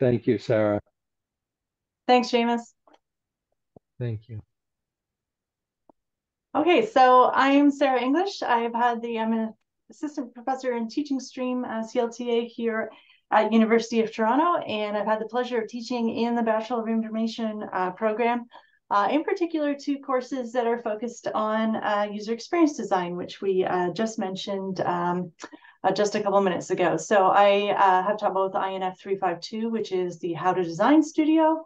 Thank you, Sarah. Thanks, Seamus. Thank you. Okay, so I'm Sarah English. I'm an assistant professor in teaching stream CLTA here at University of Toronto, and I've had the pleasure of teaching in the Bachelor of Information program, in particular two courses that are focused on user experience design, which we just mentioned just a couple of minutes ago. So I have taught both INF 352, which is the How to Design Studio,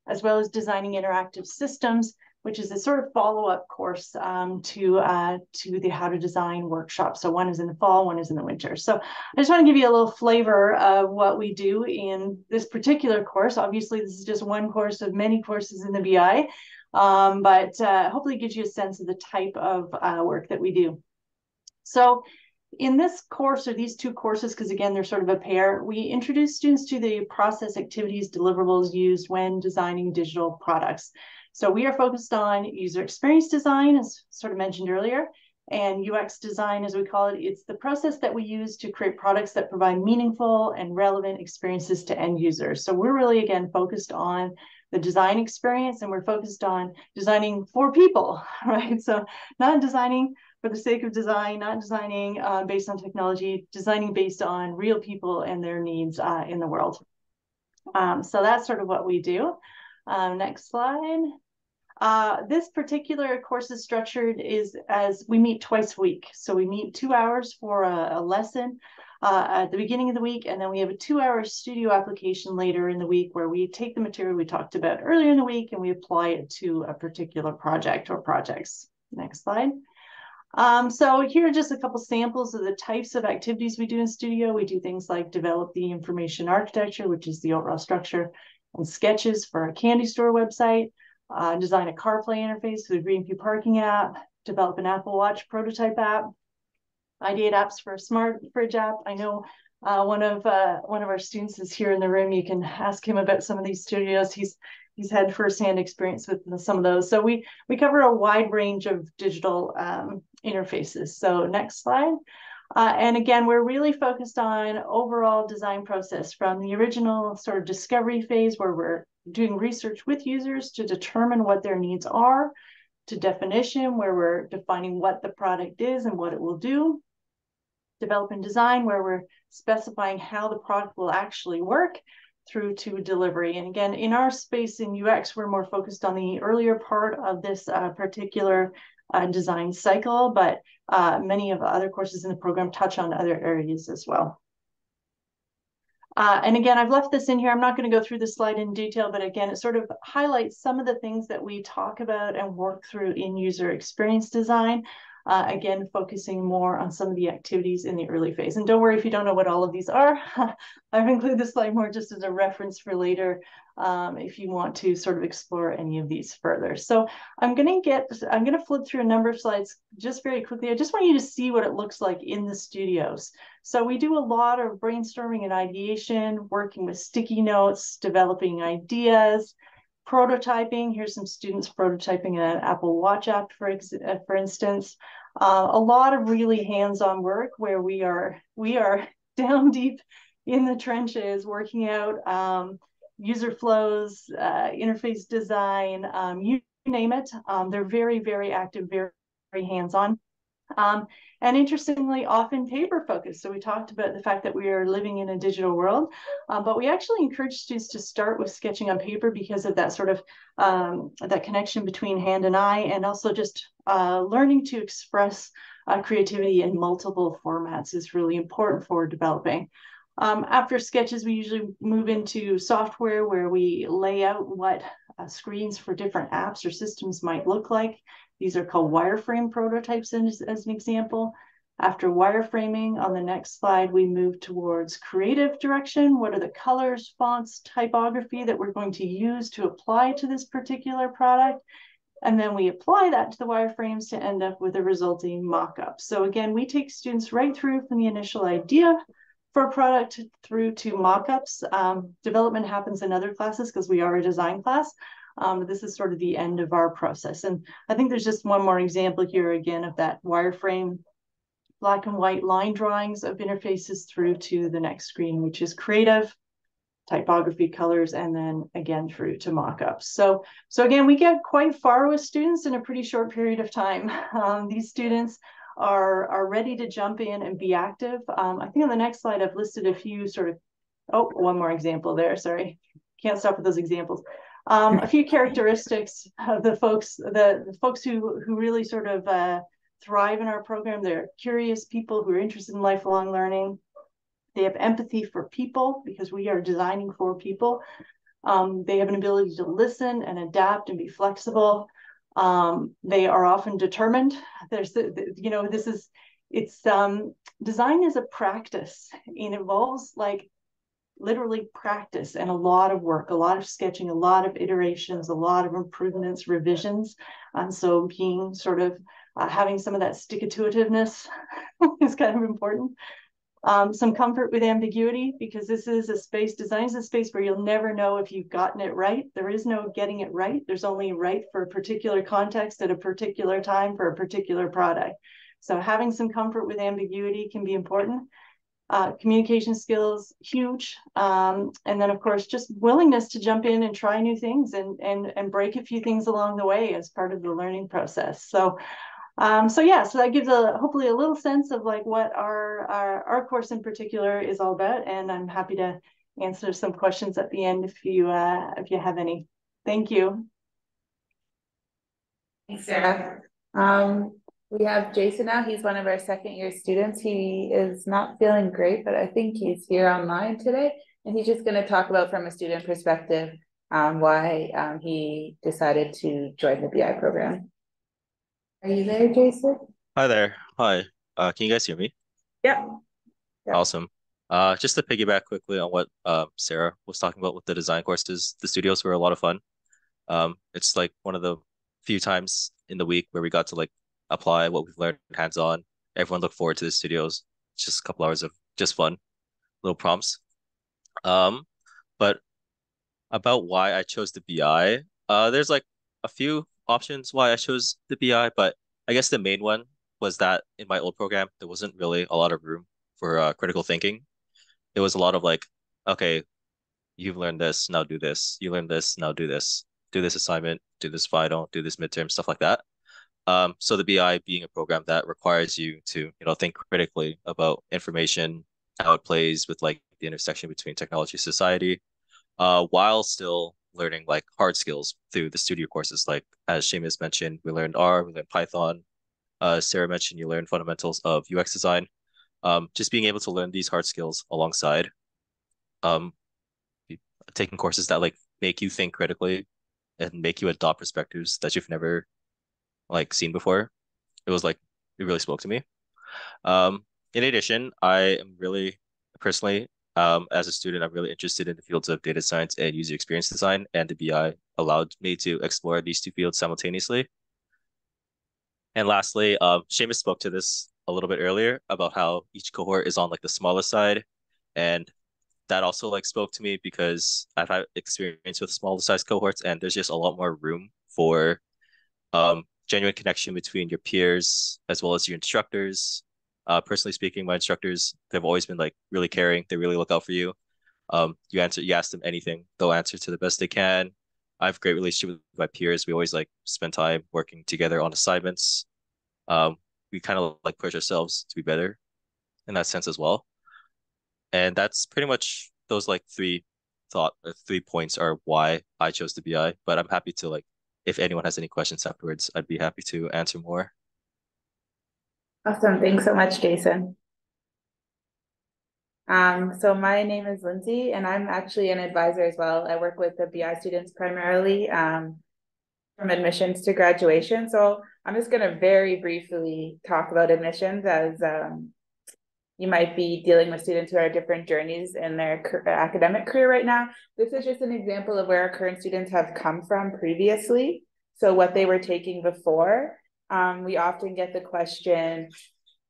as well as Designing Interactive Systems, which is a sort of follow-up course to the How to Design workshop. So one is in the fall, one is in the winter. So I just want to give you a little flavor of what we do in this particular course. Obviously, this is just one course of many courses in the BI, but hopefully it gives you a sense of the type of work that we do. So in this course, or these two courses, because again, they're sort of a pair, we introduce students to the process, activities, deliverables used when designing digital products. So we are focused on user experience design, as sort of mentioned earlier, and UX design, as we call it. It's the process that we use to create products that provide meaningful and relevant experiences to end users. So we're really, again, focused on the design experience, and we're focused on designing for people, right? So not designing for the sake of design, not designing based on technology, designing based on real people and their needs in the world. So that's sort of what we do. Next slide. This particular course is structured as we meet twice a week. So we meet 2 hours for a lesson at the beginning of the week, and then we have a 2-hour studio application later in the week where we take the material we talked about earlier in the week and we apply it to a particular project or projects. Next slide. So here are just a couple samples of the types of activities we do in studio. We do things like develop the information architecture, which is the overall structure, and sketches for a candy store website, design a CarPlay interface for the Greenview parking app, develop an Apple Watch prototype app, ideate apps for a smart fridge app. I know one of our students is here in the room. You can ask him about some of these studios. He's had firsthand experience with some of those. So we cover a wide range of digital interfaces. So next slide. And again, we're really focused on overall design process from the original sort of discovery phase where we're doing research with users to determine what their needs are, to definition where we're defining what the product is and what it will do, develop and design where we're specifying how the product will actually work, through to delivery. And again, in our space in UX, we're more focused on the earlier part of this particular design cycle, but many of the other courses in the program touch on other areas as well. And again, I've left this in here. I'm not going to go through this slide in detail, but again, it sort of highlights some of the things that we talk about and work through in user experience design. Again, focusing more on some of the activities in the early phase. And don't worry if you don't know what all of these are. I've included this slide more just as a reference for later if you want to sort of explore any of these further. So I'm going to flip through a number of slides just very quickly. I just want you to see what it looks like in the studios. So we do a lot of brainstorming and ideation, working with sticky notes, developing ideas, prototyping. Here's some students prototyping an Apple Watch app, for instance. A lot of really hands-on work where we are down deep in the trenches, working out user flows, interface design, you name it. They're very, very active, very, very hands-on. And interestingly, often paper focused. So we talked about the fact that we are living in a digital world, but we actually encourage students to start with sketching on paper because of that sort of that connection between hand and eye, and also just learning to express creativity in multiple formats is really important for developing. After sketches, we usually move into software where we lay out what screens for different apps or systems might look like. These are called wireframe prototypes as an example. After wireframing, on the next slide, we move towards creative direction. What are the colors, fonts, typography that we're going to use to apply to this particular product? And then we apply that to the wireframes to end up with a resulting mock-up. So again, we take students right through from the initial idea for a product through to mock-ups. Development happens in other classes because we are a design class. This is sort of the end of our process. And I think there's just one more example here again of that wireframe, black and white line drawings of interfaces through to the next screen, which is creative. typography, colors, and then again through to mock-ups. So again, we get quite far with students in a pretty short period of time. These students are ready to jump in and be active. I think on the next slide, I've listed a few sort of, oh, one more example there, sorry. Can't stop with those examples. A few characteristics of the folks who really sort of thrive in our program. They're curious people who are interested in lifelong learning. They have empathy for people because we are designing for people. They have an ability to listen and adapt and be flexible. They are often determined. Design is a practice. It involves like literally practice and a lot of work, a lot of sketching, a lot of iterations, a lot of improvements, revisions. And so being sort of having some of that stick-to-itiveness is kind of important. Some comfort with ambiguity, because this is a space, design is a space where you'll never know if you've gotten it right. There is no getting it right. There's only right for a particular context at a particular time for a particular product. So having some comfort with ambiguity can be important. Communication skills, huge. And then of course, just willingness to jump in and try new things and break a few things along the way as part of the learning process. So that gives hopefully a little sense of like what our course in particular is all about, and I'm happy to answer some questions at the end if you have any. Thank you. Thanks, Sarah. We have Jason now. He's one of our second-year students. He is not feeling great, but I think he's here online today, and he's just going to talk about from a student perspective why he decided to join the BI program. Are you there, Jason? Hi there. Hi. Can you guys hear me? Yep. Awesome. Just to piggyback quickly on what Sarah was talking about with the design courses, the studios were a lot of fun. It's like one of the few times in the week where we got to like apply what we've learned hands-on. Everyone looked forward to the studios. It's just a couple hours of just fun, little prompts. But about why I chose the BI, there's like a few options why I chose the BI, but I guess the main one was that in my old program, there wasn't really a lot of room for critical thinking. It was a lot of like, okay, you've learned this, now do this. You learned this, now do this. Do this assignment, do this final, do this midterm, stuff like that. So the BI being a program that requires you to, think critically about information, how it plays with like the intersection between technology and society, while still learning like hard skills through the studio courses. Like as Seamus mentioned, we learned R, we learned Python. Sarah mentioned you learned fundamentals of UX design. Just being able to learn these hard skills alongside taking courses that like make you think critically and make you adopt perspectives that you've never like seen before. It really spoke to me. In addition, I am really personally as a student, I'm really interested in the fields of data science and user experience design, and the BI allowed me to explore these two fields simultaneously. And lastly, Seamus spoke to this a little bit earlier about how each cohort is on like the smaller side, and that also like spoke to me because I've had experience with smaller size cohorts, and there's just a lot more room for genuine connection between your peers as well as your instructors. Personally speaking, my instructors, they've always been like really caring. They really look out for you. You ask them anything, they'll answer to the best they can. I have a great relationship with my peers. We always like spend time working together on assignments. We kind of like push ourselves to be better in that sense as well. And that's pretty much those like three points are why I chose the BI. But I'm happy to like, if anyone has any questions afterwards, I'd be happy to answer more. Awesome. Thanks so much, Jason. So my name is Lindsay, and I'm actually an advisor as well. I work with the BI students primarily from admissions to graduation. So I'm just going to very briefly talk about admissions, as you might be dealing with students who are different journeys in their academic career right now. This is just an example of where our current students have come from previously. So what they were taking before. We often get the question,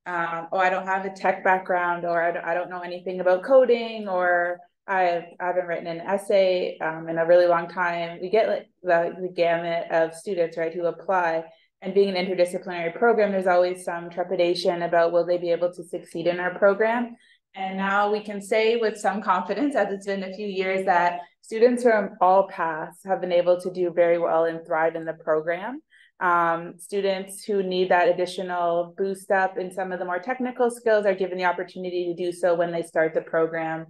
oh, I don't have a tech background, or I don't know anything about coding, or I haven't written an essay in a really long time. We get like the gamut of students, right, who apply. And being an interdisciplinary program, there's always some trepidation about will they be able to succeed in our program. And now we can say with some confidence, as it's been a few years, that students from all paths have been able to do very well and thrive in the program. Students who need that additional boost up in some of the more technical skills are given the opportunity to do so when they start the program,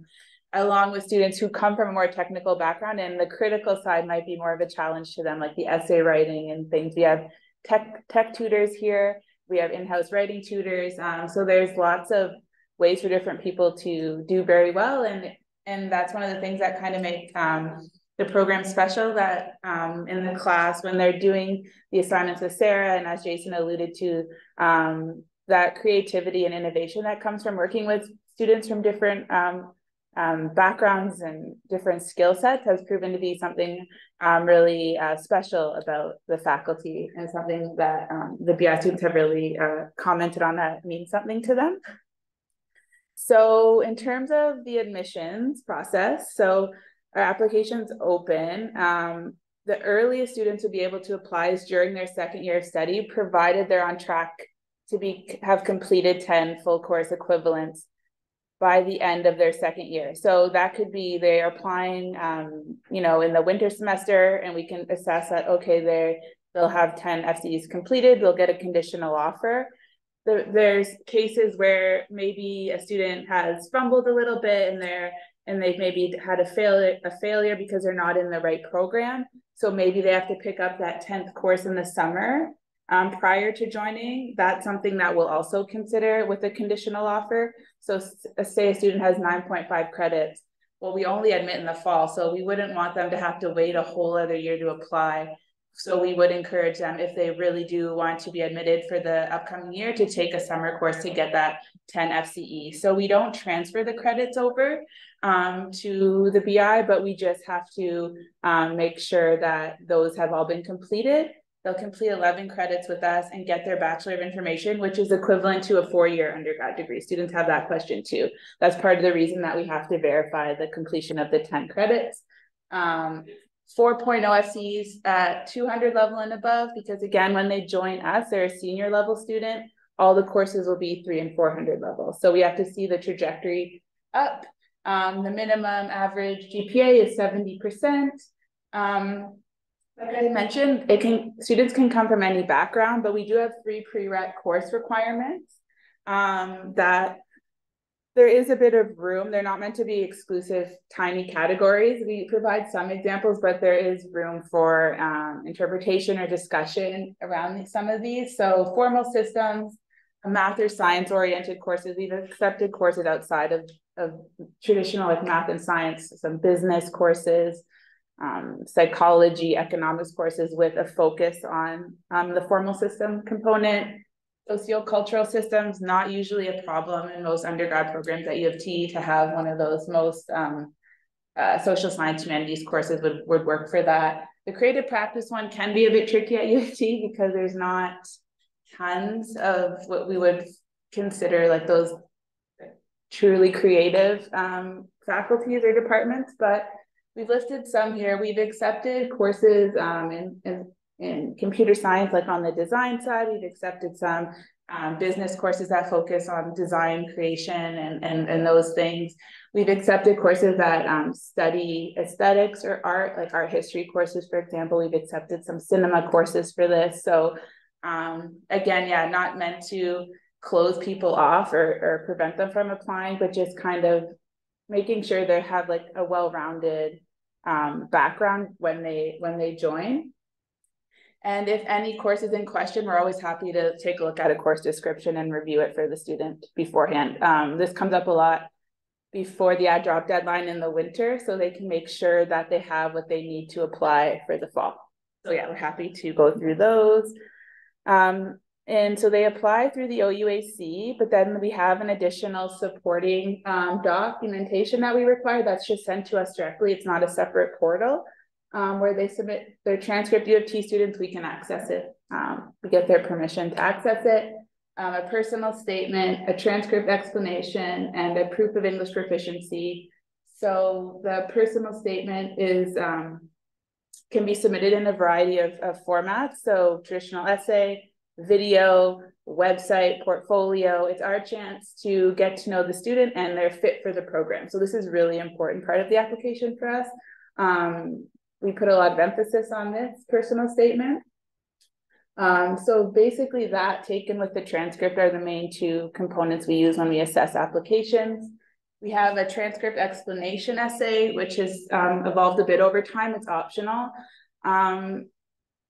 along with students who come from a more technical background, and the critical side might be more of a challenge to them, like the essay writing and things. We have tech tutors here, we have in-house writing tutors, so there's lots of ways for different people to do very well, and that's one of the things that kind of make the program special, that in the class when they're doing the assignments with Sarah, and as Jason alluded to, that creativity and innovation that comes from working with students from different backgrounds and different skill sets has proven to be something really special about the faculty, and something that the BI students have really commented on that means something to them. So in terms of the admissions process, so our application's open. The earliest students will be able to apply is during their second year of study, provided they're on track to have completed 10 full course equivalents by the end of their second year. So that could be they're applying, you know, in the winter semester, and we can assess that, okay, they'll have 10 FCEs completed, they'll get a conditional offer. There's cases where maybe a student has fumbled a little bit and they've maybe had a failure because they're not in the right program. So maybe they have to pick up that 10th course in the summer prior to joining. That's something that we'll also consider with a conditional offer. So say a student has 9.5 credits. Well, we only admit in the fall, so we wouldn't want them to have to wait a whole other year to apply. So we would encourage them, if they really do want to be admitted for the upcoming year, to take a summer course to get that 10 FCE. So we don't transfer the credits over to the BI, but we just have to make sure that those have all been completed. They'll complete 11 credits with us and get their Bachelor of Information, which is equivalent to a 4-year undergrad degree. Students have that question too. That's part of the reason that we have to verify the completion of the 10 credits. 4.0 FCEs at 200 level and above, because again, when they join us, they're a senior level student, all the courses will be 300 and 400 level. So we have to see the trajectory up. The minimum average GPA is 70%. Like I mentioned, students can come from any background, but we do have 3 prereq course requirements that there is a bit of room. They're not meant to be exclusive, tiny categories. We provide some examples, but there is room for interpretation or discussion around some of these. So formal systems, math or science oriented courses. We've accepted courses outside of traditional like math and science, some business courses, psychology, economics courses with a focus on the formal system component. Sociocultural systems, not usually a problem in most undergrad programs at U of T to have one of those. Most social science humanities courses would work for that. The creative practice one can be a bit tricky at U of T because there's not tons of what we would consider like those truly creative faculties or departments, but we've listed some here. We've accepted courses in computer science, like on the design side. We've accepted some business courses that focus on design creation and those things. We've accepted courses that study aesthetics or art, like art history courses, for example. We've accepted some cinema courses for this. So again, yeah, not meant to close people off or prevent them from applying, but just kind of making sure they have like a well-rounded background when they join. And if any course is in question, we're always happy to take a look at a course description and review it for the student beforehand. This comes up a lot before the add drop deadline in the winter, so they can make sure that they have what they need to apply for the fall. So yeah, we're happy to go through those. And so they apply through the OUAC, but then we have an additional supporting documentation that we require that's just sent to us directly. It's not a separate portal. Where they submit their transcript. U of T students, we can access it. We get their permission to access it. A personal statement, a transcript explanation, and a proof of English proficiency. So the personal statement is can be submitted in a variety of formats. So traditional essay, video, website, portfolio. It's our chance to get to know the student and their fit for the program. So this is really important part of the application for us. We put a lot of emphasis on this personal statement. So basically that taken with the transcript are the main two components we use when we assess applications. We have a transcript explanation essay, which has evolved a bit over time. It's optional.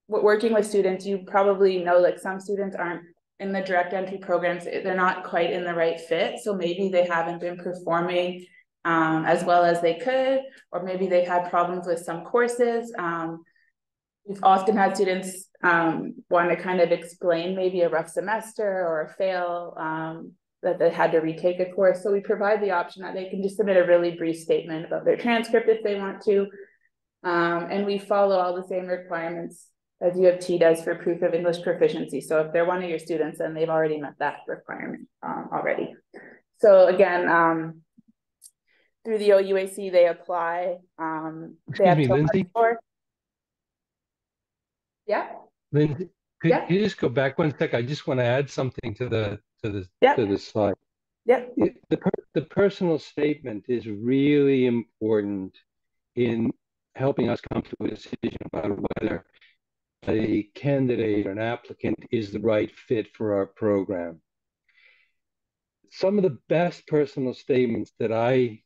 Working with students, you probably know like some students aren't in the direct entry programs, they're not quite in the right fit. So maybe they haven't been performing as well as they could, or maybe they've had problems with some courses. We've often had students want to kind of explain maybe a rough semester or a fail that they had to retake a course. So we provide the option that they can just submit a really brief statement about their transcript if they want to. And we follow all the same requirements as U of T does for proof of English proficiency. So if they're one of your students, then they've already met that requirement already. So again, through the OUAC, they apply. Excuse me, Lindsay? Yeah. Lindsay, could you just go back one sec? I just want to add something to the slide. Yeah. The personal statement is really important in helping us come to a decision about whether a candidate or an applicant is the right fit for our program. Some of the best personal statements that I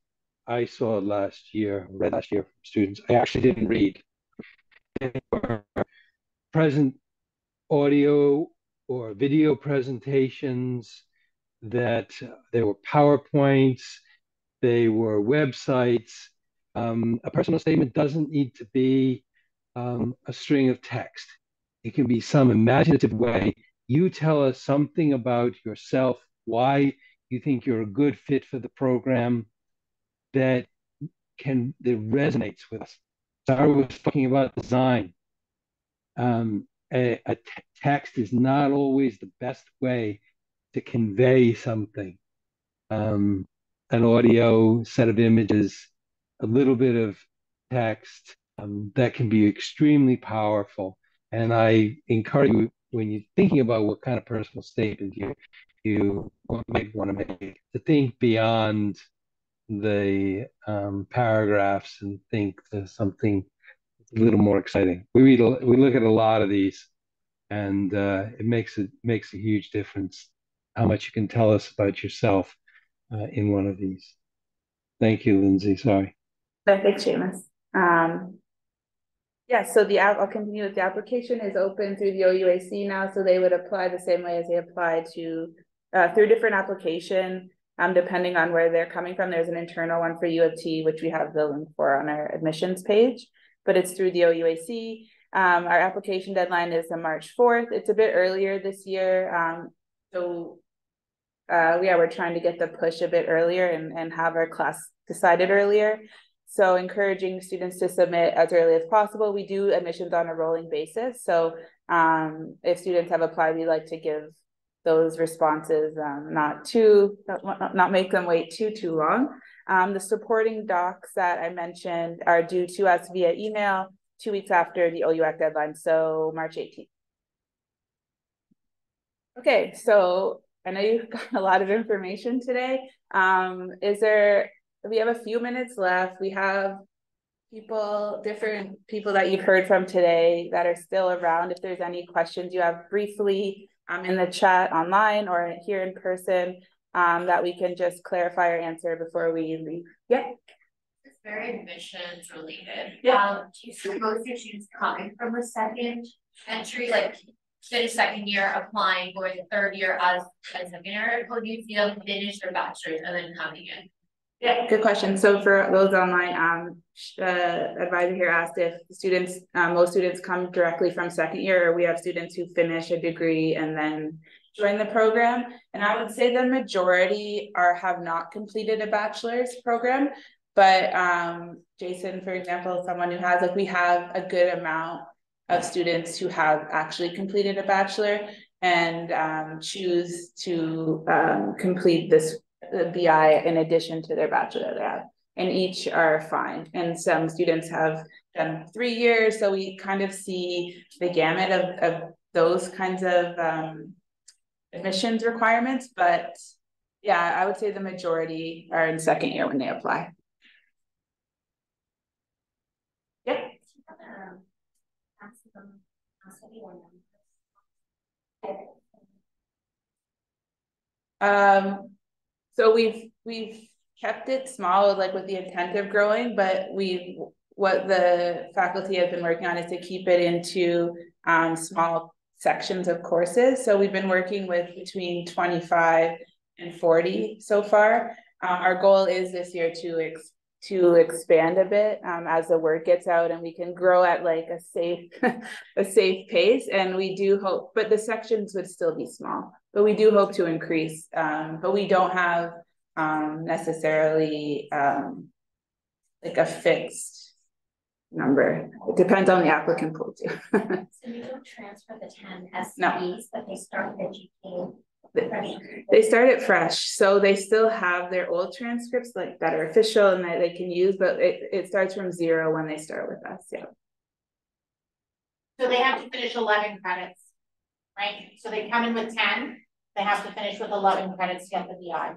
saw read last year from students, I actually didn't read. They were present audio or video presentations, that there were PowerPoints, they were websites. A personal statement doesn't need to be a string of text. It can be some imaginative way. You tell us something about yourself, why you think you're a good fit for the program, that resonates with us. Sarah was talking about design. A text is not always the best way to convey something. An audio, set of images, a little bit of text, that can be extremely powerful. And I encourage you, when you're thinking about what kind of personal statement you might want to make, to think beyond the paragraphs and think to something a little more exciting. We look at a lot of these, and it makes a huge difference how much you can tell us about yourself in one of these. Thank you, Lindsay. Sorry. Thanks, Seamus. Yeah, so I'll continue with the application is open through the OUAC now, so they would apply the same way as they apply to through different application, depending on where they're coming from. There's an internal one for U of T, which we have the link for on our admissions page, but it's through the OUAC. Our application deadline is on March 4th. It's a bit earlier this year. We're trying to get the push a bit earlier and have our class decided earlier. So encouraging students to submit as early as possible. We do admissions on a rolling basis. So if students have applied, we like to give those responses, not make them wait too long. The supporting docs that I mentioned are due to us via email 2 weeks after the OUAC deadline, so March 18th. Okay, so I know you've got a lot of information today. We have a few minutes left. We have different people that you've heard from today that are still around. If there's any questions you have briefly in the chat online or here in person, that we can just clarify or answer before we leave. Yeah. It's very admissions related. Yeah. Do you suppose your students coming from a second entry, like finish second year applying, or the third year as a second year, or do you see them finish their bachelor's and then coming in? Yeah, good question. So for those online, advisor here asked if students, most students come directly from second year, or we have students who finish a degree and then join the program. And I would say the majority have not completed a bachelor's program, but Jason, for example, someone who has, we have a good amount of students who have actually completed a bachelor and choose to complete the BI in addition to their bachelor they have, and each are fine. And some students have done 3 years, so we kind of see the gamut of those kinds of admissions requirements, but yeah, I would say the majority are in second year when they apply. Yep. So we've kept it small, like with the intent of growing, but what the faculty have been working on is to keep it into small sections of courses. So we've been working with between 25 and 40 so far. Our goal is this year to expand a bit as the word gets out and we can grow at like a safe pace. And we do hope, but the sections would still be small, but we do hope to increase. But we don't have necessarily like a fixed number. It depends on the applicant pool too. So you don't transfer the 10 SCBs, no. But they start the GPA. They start it fresh, so they still have their old transcripts like that are official and that they can use, but it starts from 0 when they start with us. Yeah. So they have to finish 11 credits, right? So they come in with 10, they have to finish with 11 credits to get the BI.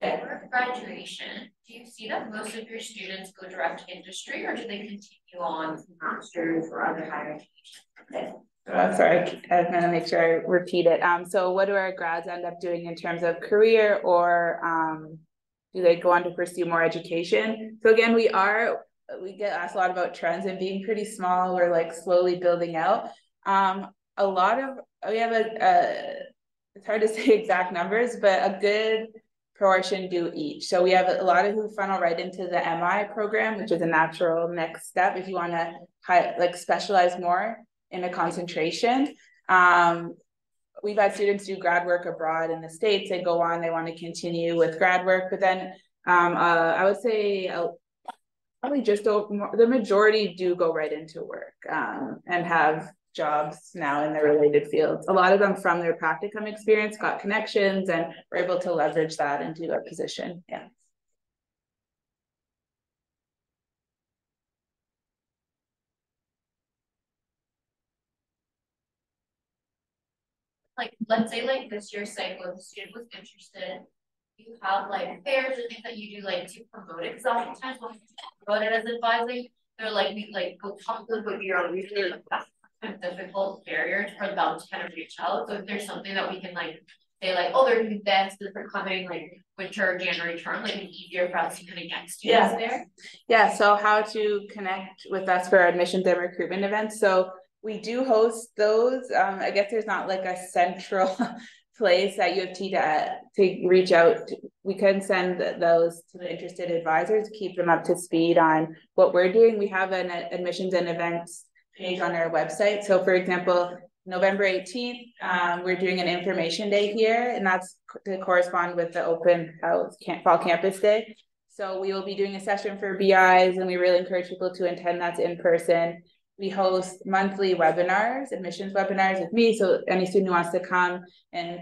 For graduation, do you see that most of your students go direct to industry, or do they continue on to masters or other higher education? Sorry, I'm gonna make sure I repeat it. So what do our grads end up doing in terms of career, or do they go on to pursue more education? So again, we get asked a lot about trends and being pretty small. We're like slowly building out. We have it's hard to say exact numbers, but a good portion do each. So we have a lot of who funnel right into the MI program, which is a natural next step if you want to specialize more in a concentration. We've had students do grad work abroad in the States. They go on, they want to continue with grad work, but then I would say probably just the majority do go right into work and have jobs now in the related fields. A lot of them from their practicum experience got connections and were able to leverage that into their position. Yeah. Like, let's say like this year's cycle, if the student was interested, you have like fairs or things that you do like to promote it, because oftentimes when you promote it as advising, they're like, we like go talk with your usually that's a difficult barrier for them to kind of reach out. So if there's something that we can like say like, oh, they're doing this for coming like winter, January term, like it's easier for us to kind of get students there. Yeah, so how to connect with us for our admissions and recruitment events. So we do host those. I guess there's not like a central place at U of T to reach out to. We can send those to the interested advisors, keep them up to speed on what we're doing. We have an admissions and events page on our website. So for example, November 18th, we're doing an information day here, and that's to correspond with the open house fall campus day. So we will be doing a session for BIs, and we really encourage people to attend. That's in person. We host monthly webinars, admissions webinars with me. So any student who wants to come and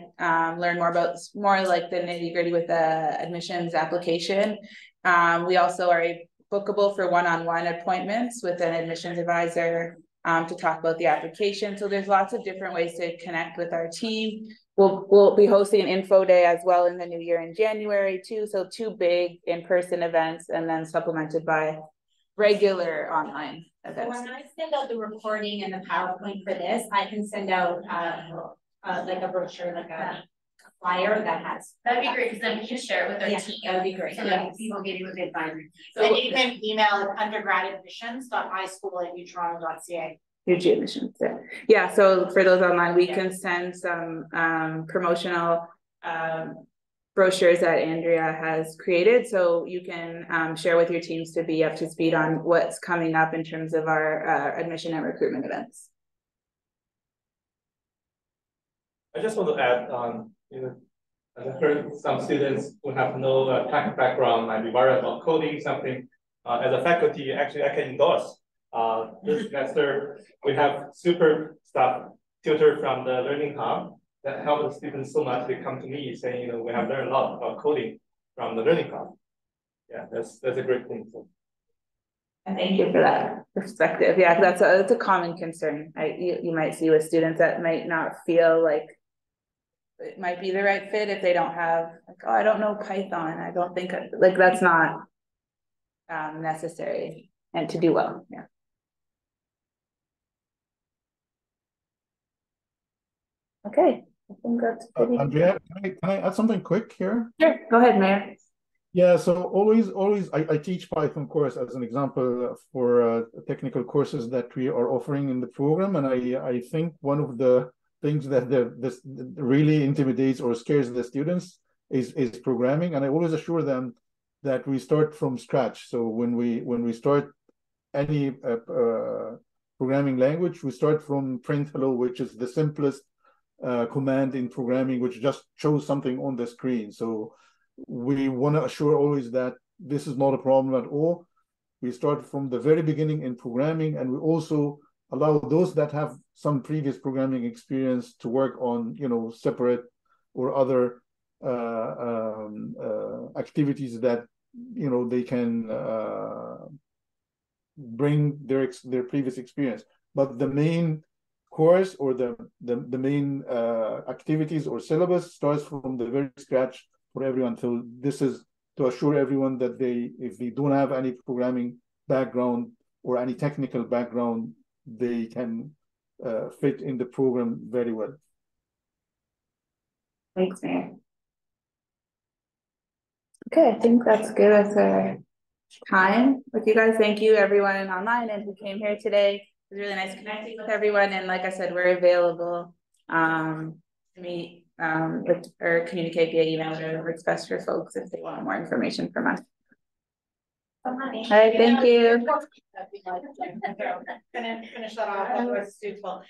learn more about more like the nitty-gritty with the admissions application. We also are bookable for one-on-one appointments with an admissions advisor to talk about the application. So there's lots of different ways to connect with our team. We'll be hosting an info day as well in the new year in January too. So 2 big in-person events and then supplemented by regular online events. When I send out the recording and the PowerPoint for this, I can send out like a brochure, like a flyer that has. That'd be great, because then we can share it with our team. That would be great. So like people getting with the advisory. So and you can email undergradadmissions.highschool@utoronto.ca. UG admissions. Yeah. So for those online, we can send some promotional brochures that Andrea has created, so you can share with your teams to be up to speed on what's coming up in terms of our admission and recruitment events. I just want to add, as I heard some students who have no tech background might be worried about coding something. As a faculty, actually, I can endorse. This semester, we have super stuff tutored from the Learning Hub that help the students so much. They come to me saying, we have learned a lot about coding from the Learning Hub. Yeah, that's a great thing. So. And thank you for that perspective. Yeah, that's a common concern. You might see with students that might not feel like it might be the right fit if they don't have like, oh, I don't know Python. I don't think like that's not necessary and to do well. Yeah. Okay, I think that's pretty. Andrea, can I add something quick here? Sure, go ahead, Mayor. Yeah, so always, I teach Python course as an example for technical courses that we are offering in the program, and I think one of the things that this really intimidates or scares the students is programming, and I always assure them that we start from scratch. So when we start any programming language, we start from print hello, which is the simplest command in programming, which just shows something on the screen. So we want to assure always that this is not a problem at all. We start from the very beginning in programming, and we also allow those that have some previous programming experience to work on, separate or other activities that, they can bring their previous experience. But the main course or the main activities or syllabus starts from the very scratch for everyone. So this is to assure everyone that if they don't have any programming background or any technical background, they can fit in the program very well. Thanks, Mayor. Okay, I think that's good as a time with you guys. Thank you everyone online and who came here today. It was really nice connecting with everyone. And like I said, we're available to meet or communicate via email, whatever works best for folks if they want more information from us. All right, thank you. Finish that off. That was suitable.